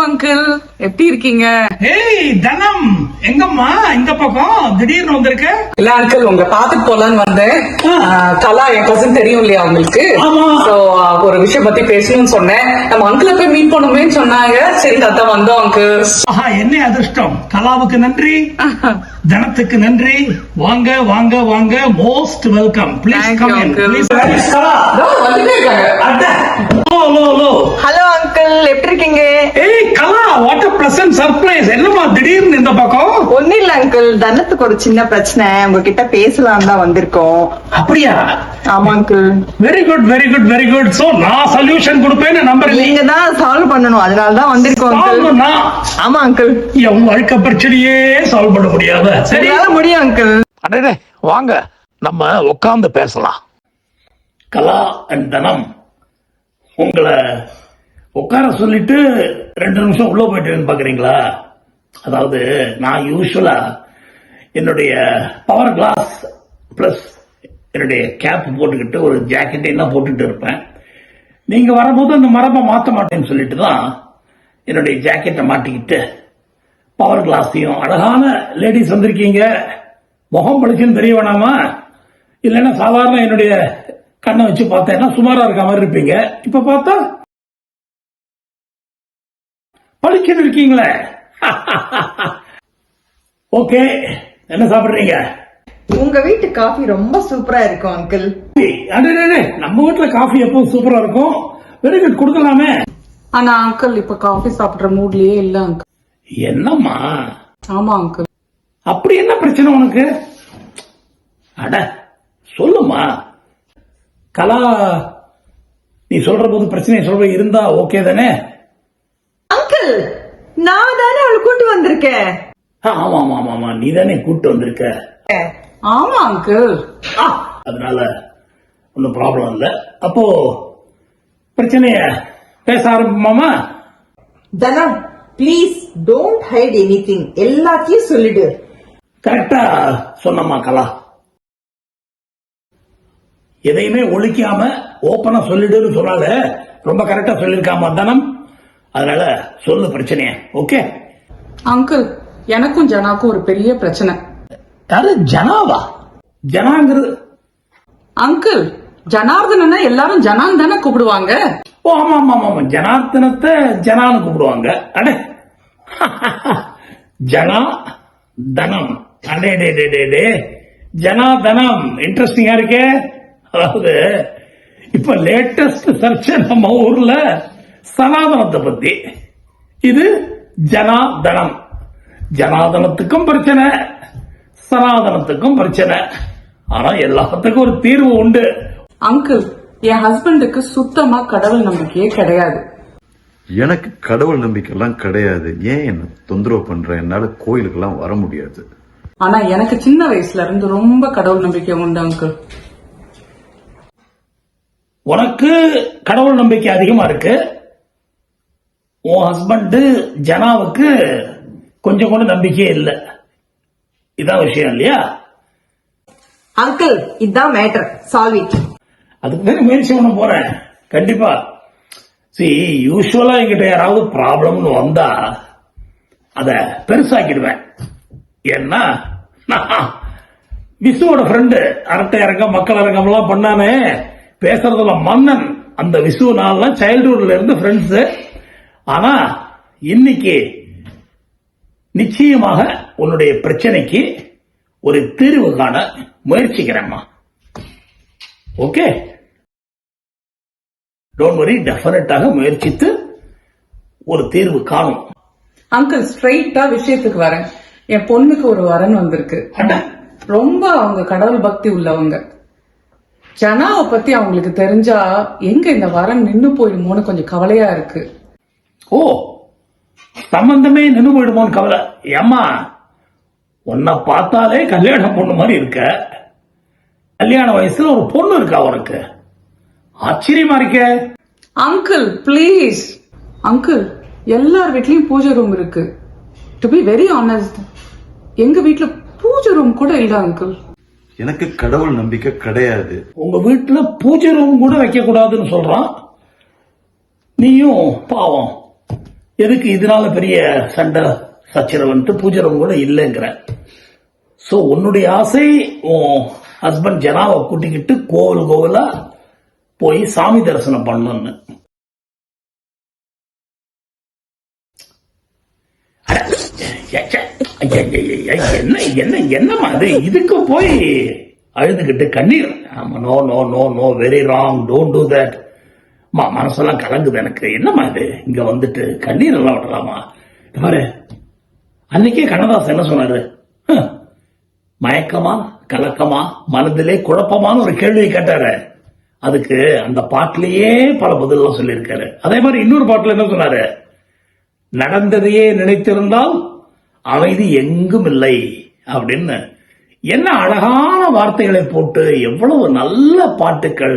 Uncle, எப்படி இருக்கீங்க? ஏய் தனம், எங்கம்மா இந்த பக்கம் திடீர்னு வந்திருக்க? இல்ல அங்கிள், உங்க பாத்துட்டு போலான்னு வந்தேன். கலா என் கசின் தெரியும் இல்லையா உங்களுக்கு? ஒரு விஷயம் பத்தி பேசணும்னு சொன்னேன். நம்ம அங்கிள போய் மீட் பண்ணுமேன்னு சொன்னாங்க. சரி அதான் வந்தோம் அங்கிள். என்ன அதிர்ஷ்டம். கலாவுக்கு நன்றி, தனத்துக்கு நன்றி. வாங்க வாங்க வாங்க, most welcome. Please come in. Please. Hello uncle, எப்படி இருக்கீங்க? ஏய் கலா, வாட் a pleasant surprise. என்னமா திடீர்னு இந்த பக்கம்? ஒன்னும் இல்ல அங்கிள், தனத்துக்கு ஒரு சின்ன பிரச்சனை, உங்ககிட்ட பேசலாம் தான் வந்திருக்கோம். அப்படியா? ஆமா uncle. Very good very good very good. So நான் சொல்யூஷன் கொடுப்பேன்னு நம்புறேன். நீங்க தான் சால்வ் பண்ணணும், அதனால தான் வந்திருக்கோம் அங்கிள். ஆமா அங்கிள். என் வாழ்க்கை பிரச்சனையே சால்வ் பண்ண முடியாத. சரி முடியும் அங்கிள். அடடே வாங்க, நம்ம உட்கார்ந்து பேசலாம். கலா அண்ட் தனம், உங்களை உட்கார சொல்லிட்டு 2 நிமிஷம் உள்ள போயிட்டேன்னு பாக்குறீங்களா? அதாவது நான் யூஸ்வலா என்னுடைய பவர் கிளாஸ் பிளஸ் என்னுடைய கேப் போட்டுக்கிட்டு ஒரு ஜாக்கெட் எல்லாம் போட்டுட்டு இருப்பேன். நீங்க வரும்போது அந்த மரபை மாற்ற மாட்டேன்னு சொல்லிட்டு தான் என்னுடைய ஜாக்கெட்டை மாட்டிக்கிட்டு பவர் கிளாஸையும், அழகான லேடிஸ் வந்திருக்கீங்க, முகம் பளிச்சுன்னு தெரிய வேணாமா? இல்லைன்னா சாதாரண என்னுடைய கண்ணை வச்சு பார்த்தேன்னா சுமாரா இருக்க மாதிரி இருப்பீங்க. இப்ப பார்த்தா பளிச்சுன்னு இருக்கீங்களே. ஓகே, என்ன சாப்பிடுறீங்க? உங்க வீட்டு காஃபி ரொம்ப சூப்பரா இருக்கும் அங்கிள். நம்ம வீட்டுல காஃபி எப்பவும் சூப்பரா இருக்கும். வெரி குட், கொடுக்கலாமே. ஆனா அங்கிள், இப்ப காஃபி சாப்பிடுற மூட்லயே இல்ல அங்கிள். என்னம்மா? ஆமா அங்கிள். அப்படி என்ன பிரச்சனை உனக்கு? அட சொல்லுமா கலா, நீ சொல்ற போது பிரச்சனை சொல்ற இருந்தா ஓகே தானே? அங்கிள், நான் தானே அவளை கூட்டு வந்திருக்கேன். ஆமா ஆமா ஆமா, நீ தானே கூட்டு வந்திருக்க. ஆமா அங்கிள். அதனால ஒன்னும் ப்ராப்ளம் இல்ல. அப்போ பிரச்சனைய பேச ஆரம்பிமாமா? தனம், ப்ளீஸ் டோன்ட் ஹைட் எனிதிங், எல்லாத்தையும் சொல்லிடு. கரெக்டா சொன்னம்மா கலா. எதையுமே ஒழிக்காம ஓப்பனா சொல்லிடுன்னு சொன்னால ரொம்ப கரெக்டா சொல்லிருக்காமா தனம். அதனால சொல்லு பிரச்சனைய. ஓகே அங்கிள், எனக்கும் ஜனாக்கும் ஒரு பெரிய பிரச்சனை. யாரு? ஜனாவா? ஜனாங்கிறது? அங்கிள், ஜனார்தனா எல்லாரும் ஜனான் தானே கூப்பிடுவாங்க. ஓ ஆமா ஆமா ஆமா, ஜனார்த்தனத்தை ஜனான்னு கூப்பிடுவாங்க. அடே ஜனா தனம். அடே டே டே டே டே, ஜனா தனம் இன்ட்ரெஸ்டிங்கா இருக்கே. அதாவது இப்ப லேட்டஸ்ட் சர்ச் நம்ம ஊர்ல சனாதனத்தை பத்தி. இது ஜனாதனம். ஜனாதனத்துக்கும் பிரச்சனை, சனாதனத்துக்கும் பிரச்சனை. ஆனா எல்லாத்துக்கும் ஒரு தீர்வு உண்டு. அங்கிள், என் ஹஸ்பண்டுக்கு சுத்தமா கடவுள் நம்பிக்கையே கிடையாது. எனக்கு கடவுள் நம்பிக்கை எல்லாம் கிடையாது. ஏன் என்ன தொந்தரவு பண்ற? என்னால கோயிலுக்கெல்லாம் வர முடியாது. ஆனா எனக்கு சின்ன வயசுல இருந்து ரொம்ப கடவுள் நம்பிக்கை உண்டு அங்கிள். உனக்கு கடவுள் நம்பிக்கை அதிகமா இருக்கு. உன் ஹஸ்பண்ட் ஜனாவுக்கு கொஞ்சம் கூட நம்பிக்கையே இல்லை. இதான் விஷயம் இல்லையா? அங்கிள், இதான் மேட்டர், சால்வ் இட். அதுக்கு தான் முயற்சி பண்ண போறேன் கண்டிப்பா. யூஸ்வலா என்கிட்ட யாராவது ப்ராப்ளம்னு வந்தா அத பெருசாக்கிடுவேன். ஏன்னா விசுவோட ஃப்ரெண்டு அரட்டை இறக்கம் மக்கள் இறக்கம் எல்லாம் பண்ணானே, பேசுறதுல மன்னன். அந்த விசு நாள்லாம் சைல்ட்ஹுட்ல இருந்து ஃப்ரெண்ட்ஸ். ஆனா இன்னைக்கு நிச்சயமாக உன்னுடைய பிரச்சனைக்கு ஒரு தீர்வு காண முயற்சிக்கிறேம்மா. ஓகே, டோன்ட் வரி, டெஃபினட்டாக முயற்சித்து ஒரு தீர்வு காணும். அங்கிள், ஸ்ட்ரெயிட்டா விஷயத்துக்கு வரேன். என் பொண்ணுக்கு ஒரு வரன் வந்திருக்கு. ரொம்ப அவங்க கடவுள் பக்தி உள்ளவங்க. ஜனாவை பத்தி அவங்களுக்கு தெரிஞ்சா எங்க இந்த வரன் நின்னு போயிடுமோன்னு கொஞ்சம் கவலையா இருக்கு. ஓ, சம்பந்தமே நின்னு போயிடுமோன்னு கவலை? ஏம்மா, உன்னை பார்த்தாலே கல்யாணம் பொண்ணு மாதிரி இருக்க. கல்யாண வயசுல ஒரு பொண்ணு இருக்கா உனக்கு? ஆச்சரியமா இருக்க. Uncle please. அங்கிள், எல்லார் வீட்லயும் பூஜை ரூம் இருக்கு. டு பி வெரி ஆனஸ்ட், எங்க வீட்டுல பூஜை ரூம் கூட இல்ல அங்கிள். எனக்கு கடவுள் நம்பிக்கை கிடையாது. உங்க வீட்டுல பூஜை ரூம் கூட வைக்க கூடாதுன்னு சொல்றான். நீயும் பாவம் எதுக்கு இதனால பெரிய சண்டை சச்சரவுன்ட்டு பூஜரம் கூட இல்லைங்கிற. சோ உன்னுடைய ஆசை உன் ஹஸ்பண்ட் ஜனாவை கூட்டிக்கிட்டு கோவிலா போய் சாமி தரிசனம் பண்ணணும்னு. என்ன என்ன என்னமா அது? இதுக்கு போய் அழுதுகிட்டு கண்ணீர். No no no no, very wrong, don't do that. மனசெல்லாம் கலங்குது எனக்கு. என்னமா இது? இங்க வந்துட்டு கண்ணீர் எல்லாம் விடலாமா? பாரு, அன்னைக்கே கண்ணதாசன் என்ன சொன்னாரு? மயக்கமா கலக்கமா மனதிலே குழப்பமான ஒரு கேள்வியை கேட்டாரு. அதுக்கு அந்த பாட்டிலேயே பல பதிலாம் சொல்லியிருக்காரு. அதே மாதிரி இன்னொரு பாட்டுல என்ன சொன்னாரு? நடந்ததையே நினைத்திருந்தால் அமைதி எங்கும் இல்லை அப்படின்னு. என்ன அழகான வார்த்தைகளை போட்டு எவ்வளவு நல்ல பாட்டுகள்,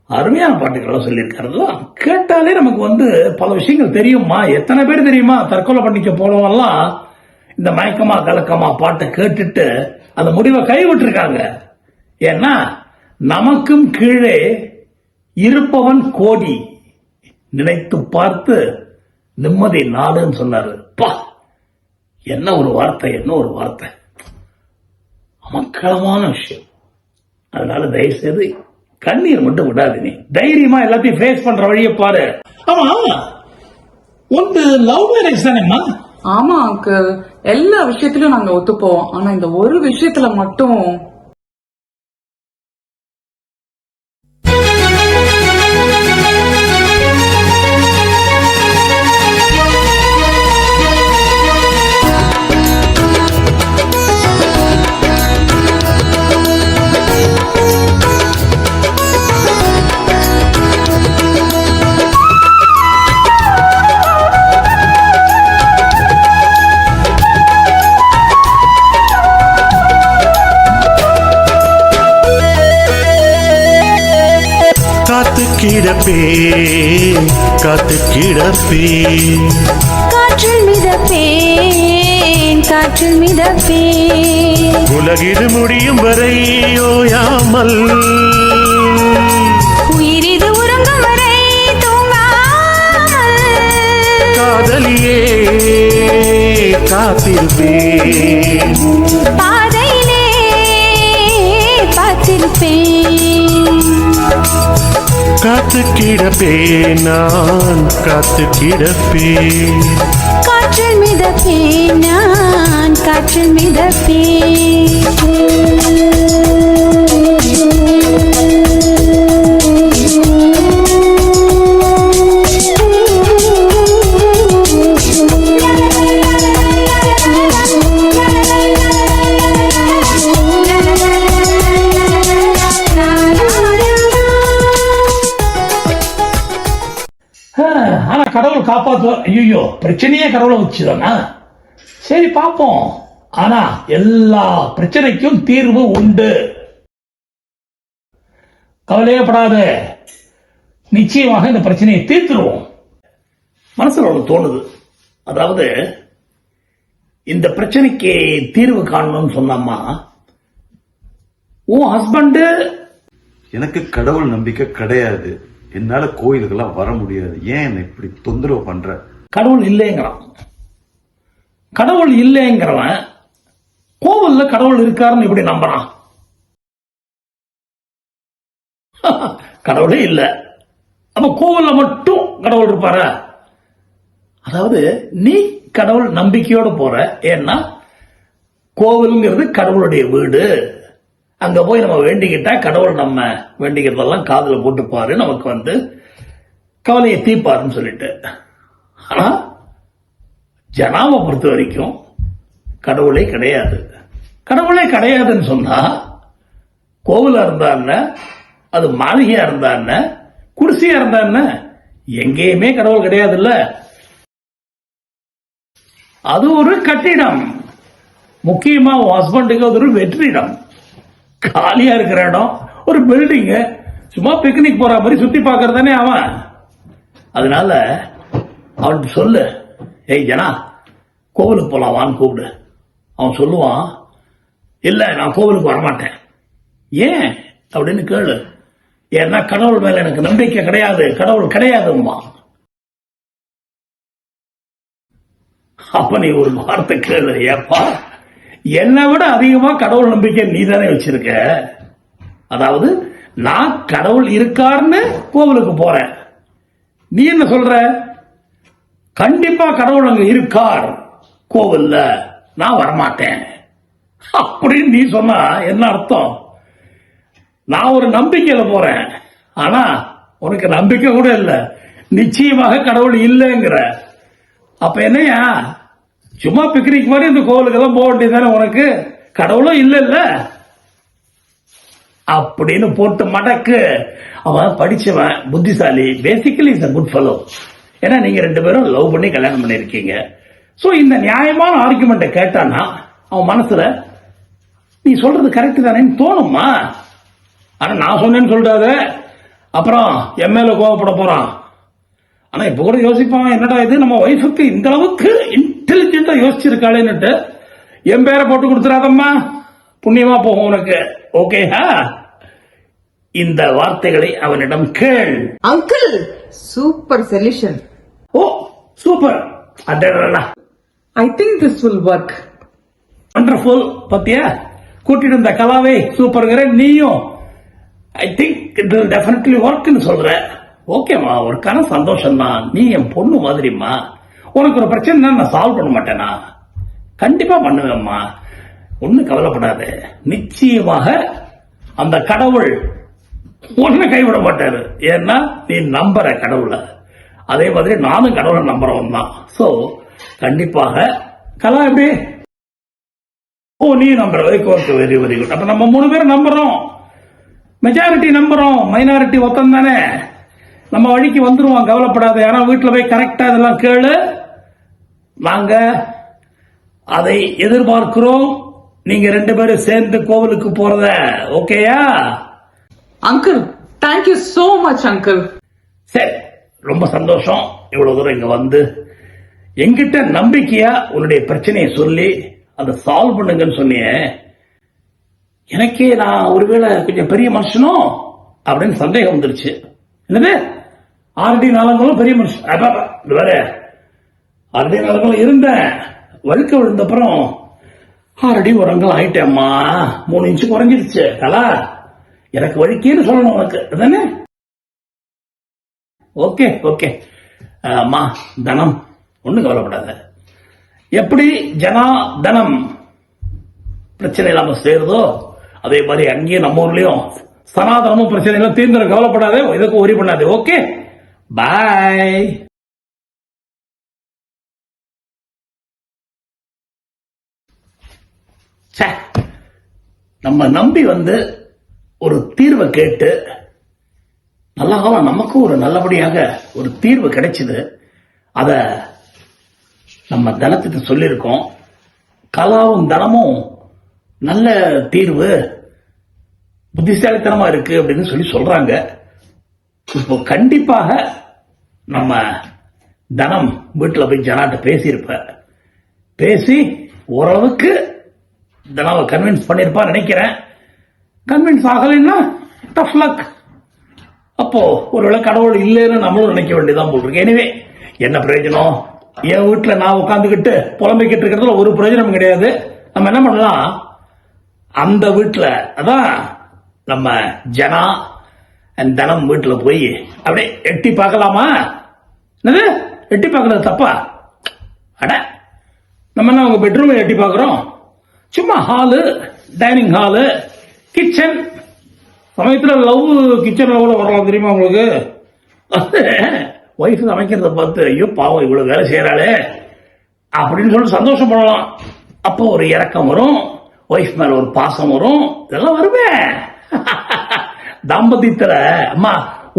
அருமையான பாட்டுகள் சொல்லியிருக்காருல்ல. கேட்டாலே நமக்கு பல விஷயங்கள் தெரியுமா? எத்தனை பேர் தெரியுமா தற்கொலை பண்ணிக்க போனவெல்லாம் இந்த மயக்கமா கலக்கமா பாட்டை கேட்டுட்டு அந்த முடிவை கைவிட்டு இருக்காங்க. ஏன்னா நமக்கும் கீழே இருப்பவன் கோடி, நினைத்து பார்த்து நிம்மதி நாடுன்னு சொன்னாரு. பா, என்ன ஒரு வார்த்தை, என்ன ஒரு வார்த்தை! மக்களமான விஷயம். அதனால தயவு செய்து கண்ணீர் மட்டும் விடாது. நீ தைரியமா எல்லாத்தையும் ஃபேஸ் பண்ற வழியை பாரு. ஆமா, உனக்கு லவ் மேரேஜ் தானேம்மா? ஆமா அங்கிள், எல்லா விஷயத்திலும் நாங்க ஒத்துப்போம். ஆனா இந்த ஒரு விஷயத்துல மட்டும் கிடப்பேன், காத்து கிடப்பேன், காற்றில் மிதப்பேன், காற்றில் மிதப்பேன், உலகிது முடியும் வரை ஓயாமல், உயிரிது உறங்கும் வரை தூங்காமல், காதலியே காத்திருப்பேன், பாதையிலே பார்த்திருப்பேன், காத்து கிடப்பேன், நான் காத்து கிடப்பேன், காற்றில் மிதப்பேன், நான் காற்றில் மிதப்பேன். ஆனா கடவுள் காப்பாற்றுவார். ஐயோ, பிரச்சனையே கடவுளை வச்சுதானா? சரி பாப்போம். ஆனா எல்லா பிரச்சனைக்கும் தீர்வு உண்டு. கவலையப்படாத, நிச்சயமாக இந்த பிரச்சனையை தீர்த்துருவோம். மனசுல ஒண்ணு தோணுது. அதாவது இந்த பிரச்சனைக்கு தீர்வு காணணும்னு சொன்னம்மா, உன் ஹஸ்பண்ட். எனக்கு கடவுள் நம்பிக்கை கிடையாது. என்னால கோயிலுக்கெல்லாம் வர முடியாது. ஏன் என்ன இப்படி தொந்தரவு பண்ற? கடவுள் இல்லைங்கிறான். கடவுள் இல்லைங்கிறவன் கோவில்ல கடவுள் இருக்காருன்னு இப்படி நம்புறான். கடவுளே இல்ல, அப்ப கோவில்ல மட்டும் கடவுள் இருப்பார? அதாவது நீ கடவுள் நம்பிக்கையோட போற. ஏன்னா கோவில்ங்கிறது கடவுளுடைய வீடு. அங்க போய் நம்ம வேண்டிக்கிட்டா கடவுள் நம்ம வேண்டிக்கிறதெல்லாம் காதுல போட்டுப்பாரு, நமக்கு கவலையை தீப்பாருன்னு சொல்லிட்டு. ஆனா ஜனாவை பொறுத்த வரைக்கும் கடவுளே கிடையாது. கடவுளே கிடையாதுன்னு சொன்னா கோவிலா இருந்தா என்ன, அது மாளிகையா இருந்தா என்ன, குடிசையா இருந்தா என்ன, எங்கேயுமே கடவுள் கிடையாது. இல்ல, அது ஒரு கட்டிடம். முக்கியமா உன் ஹஸ்பண்டுக்கு அது ஒரு வெற்றிடம். காலியா இருக்கிற இடம் ஒரு பில்டிங், சும்மா பிக்னிக் போற மாதிரி சுத்தி பாக்குறதானே அவன். அதனால அவன் சொல்லு, ஏய் ஜனா, கோவிலுக்கு போலாம் வான்னு கூப்பிடு. அவன் சொல்லுவான், இல்ல நான் கோவிலுக்கு வரமாட்டேன். ஏன் அப்படின்னு கேளு. ஏன்னா கடவுள் மேல எனக்கு நம்பிக்கை கிடையாது, கடவுள் கிடையாதுமா. அப்ப நீ ஒரு வார்த்தை கேளு. ஏப்பா, என்னை விட அதிகமா கடவுள் நம்பிக்கை நீ தானே வச்சிருக்க. அதாவது நான் கடவுள் இருக்காருன்னு கோவிலுக்கு போறேன், நீ என்ன சொல்ற? கண்டிப்பா கடவுள் அங்க இருக்கார் கோவில்ல, நான் வரமாட்டேன் அப்படின்னு நீ சொன்னா என்ன அர்த்தம்? நான் ஒரு நம்பிக்கையில போறேன், ஆனா உனக்கு நம்பிக்கை கூட இல்ல, நிச்சயமாக கடவுள் இல்லைங்கிற. அப்ப என்னையா சும்மா பிக்னிக் மாதிரி இந்த கோவிலுக்கு எல்லாம் போக வேண்டியதானே, உனக்கு கடவுளும் இல்ல அப்படின்னு போட்டு மடக்கு. அவன் படிச்சவன், புத்திசாலி, basically is a good fellow. ஏன்னா நீங்க ரெண்டு பேரும் லவ் பண்ணி கல்யாணம் பண்ணிருக்கீங்க. சோ இந்த நியாயமான ஆர்குமெண்ட்டை கேட்டானா அவன் மனசுல நீ சொல்றது கரெக்ட் தானேன்னு தோணுமா? ஆனா நான் சொன்னேன்னு சொல்றாத, அப்புறம் எம்எல்ஏ கோவப்பட போறான். ஆனா இப்ப கூட யோசிப்பான், என்னடா இது நம்ம ஒய்ஃபுக்கு இந்த அளவுக்கு இன்டெலிஜென்டா யோசிச்சிருக்காளேன்னுட்டு. என் பேரை போட்டு கொடுத்துறாதம்மா, புண்ணியமா போகும் உனக்கு. ஓகேஹா? இந்த வார்த்தைகளை அவனிடம் கேள். Uncle, super solution. Oh super, அடடா, I think this will work. Wonderful. பத்தியா, கூட்டிட்டு இந்த கலாவை சூப்பர்ங்கிற, நீயும் I think it will definitely ஒர்க்னு சொல்ற. ஓகேம்மா, ஒரு கன சந்தோஷம் தான். நீ என் பொண்ணு மாதிரிம்மா. உனக்கு ஒரு பிரச்சனை நான் சால்வ் பண்ண மாட்டேனா? கண்டிப்பா பண்ணுவேம்மா, ஒன்னும் கவலைப்படாது. நிச்சயமாக அந்த கடவுள் ஒன்னும் கைவிட மாட்டாரு. ஏன்னா நீ நம்புற கடவுளை, அதே மாதிரி நானும் கடவுளை நம்புறவன் தான். சோ கண்டிப்பாக கலா எப்படி? ஓ, நீ நம்புற, வெரி வெரி குட். அப்ப நம்ம 3 பேரும் நம்புறோம், மெஜாரிட்டி நம்புறோம், மைனாரிட்டி ஒத்தம் தானே. நம்ம வழிக்கு வந்துருவோம், கவலைப்படாத. ஆனா வீட்டுல போய் கரெக்டா இதெல்லாம் கேளு, நாங்க அதை எதிர்பார்க்கிறோம். நீங்க 2 பேரும் சேர்ந்து கோவிலுக்கு போறத. ஓகேயா? Uncle, thank you so much uncle. சரி, ரொம்ப சந்தோஷம். இவ்வளவு தூரம் இங்க வந்து என்கிட்ட நம்பிக்கையா உன்னுடைய பிரச்சனையை சொல்லி அதை சால்வ் பண்ணுங்கன்னு சொன்னியே. எனக்கே நான் ஒருவேளை கொஞ்சம் பெரிய மனுஷனோ அப்படின்னு சந்தேகம் வந்துருச்சு. என்னது, 6 அடி நாளங்களும் பெரிய மனுஷன் வேற? 6 அடி நாளங்களும் இருந்தேன், வழுக்க விழுந்தப்புறம் 6 அடி உரங்கள் ஆயிட்டேம்மா. 3 இன்ச்சு குறைஞ்சிருச்சு. கலா, எனக்கு வழிக்கேன்னு சொல்லணும் உனக்கு, தானே? ஓகே ஓகே அம்மா, தனம் ஒண்ணு கவலைப்படாத. எப்படி ஜனா தனம் பிரச்சனை இல்லாம சேருதோ, அதே மாதிரி அங்கேயும் நம்ம ஊர்லயும் சனாதனமும் பிரச்சனை எல்லாம் தீர்ந்துட. கவலைப்படாத, இதுக்கு ஒரி பண்ணாது. ஓகே, பாய். நம்ம நம்பி வந்து ஒரு தீர்வை கேட்டு நல்லா நமக்கும் ஒரு நல்லபடியாக ஒரு தீர்வு கிடைச்சது. அத நம்ம தனத்துக்கு சொல்லியிருக்கோம். கலாவும் தனமும் நல்ல தீர்வு, புத்திசாலித்தனமா இருக்கு அப்படின்னு சொல்லி சொல்றாங்க. இப்போ கண்டிப்பாக நம்ம தனம் வீட்டுல போய் ஜனாட்ட பேசியிருப்ப, பேசி ஓரளவுக்கு தனாவை கன்வின்ஸ் பண்ணிருப்பா நினைக்கிறேன். கன்வின்ஸ் ஆகலைன்னா டஃப் லக். அப்போ ஒருவேளை கடவுள் இல்லைன்னு நம்மளும் நினைக்க வேண்டியதான் போல் இருக்கு. எனிவே, என்ன பிரயோஜனம்? என் வீட்டுல நான் உட்காந்துக்கிட்டு புலம்பிக்கிட்டு இருக்கிறதுல ஒரு பிரயோஜனம் கிடையாது. நம்ம என்ன பண்ணலாம், அந்த வீட்டுல, அதான் நம்ம ஜனா அண்ட் தனம் வீட்டுல போய் அப்படியே எட்டி பார்க்கலாமா? என்னது, எட்டி பார்க்கறது தப்பா? அட, நம்ம என்ன உங்க பெட்ரூம் எட்டி பார்க்கிறோம்? சும்மா ஹாலு, டைனிங் ஹாலு, கிச்சன். சமயத்துல லவ் கிச்சன்ல கூட வரலாம், தெரியுமா உங்களுக்கு? ஒய்ஃப் சமைக்கிறத பார்த்து ஐயோ பாவம் இவ்வளவு வேலை செய்யறாளே அப்படின்னு சொல்லி சந்தோஷம் பண்ணலாம். அப்போ ஒரு இரக்கம் வரும், ஒய்ஃப் மேல ஒரு பாசம் வரும், இதெல்லாம் வருமே. தாம்பத்தியத்துல அம்மா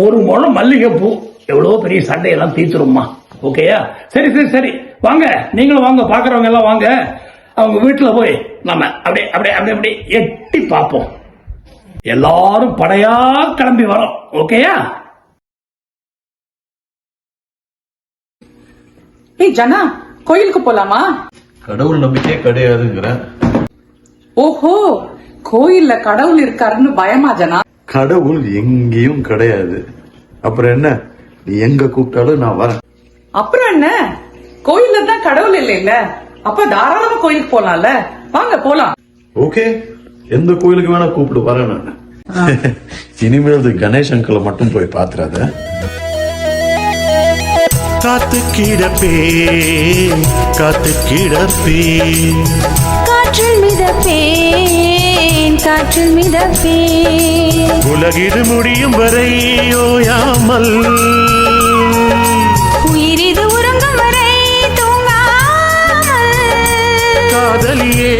ஒரு முழம் மல்லிகை பூ எவ்வளவு பெரிய சண்டையெல்லாம் தீர்த்துரும்மா. ஓகேயா? சரி சரி சரி, வாங்க, நீங்களும் வாங்க, பாக்குறவங்க எல்லாம் வாங்க. அவங்க வீட்டுல போய் நம்ம அப்படியே அப்படியே அப்படியே அப்படியே எட்டி பார்ப்போம். எல்லாரும் படையா கிளம்பி வரோம். ஓகேயா? ஏய் ஜனா, கோயிலுக்கு போலாமா? கடவுள் நம்பிக்கையே கிடையாதுங்கிற. ஓஹோ, கோயில்ல கடவுள் இருக்காருன்னு பயமா ஜனா? கடவுள் எங்கேயும் கிடையாது. அப்புறம் என்ன, நீ எங்க கூப்பிட்டாலும் நான் வரேன். அப்புறம் என்ன, கோயில்ல தான் கடவுள் இல்லைல்ல, அப்ப தாராளமா கோயிலுக்கு போலாம்ல. வாங்க போலாம். ஓகே, எந்த கோயிலுக்கு வேணா கூப்பிடு, வரேன் நான். இனிமேல் கணேஷ் அங்கிளை மட்டும் போய் பாத்துறாத. காத்து கிடப்பேன், காத்து கிடப்பேன், காற்றில் மிதப்பேன், காற்றில் மிதப்பேன். உலகிது முடியும் வரை ஓயாமல், உயிரிது உறங்கும் வரை தூங்காமல். காதலியே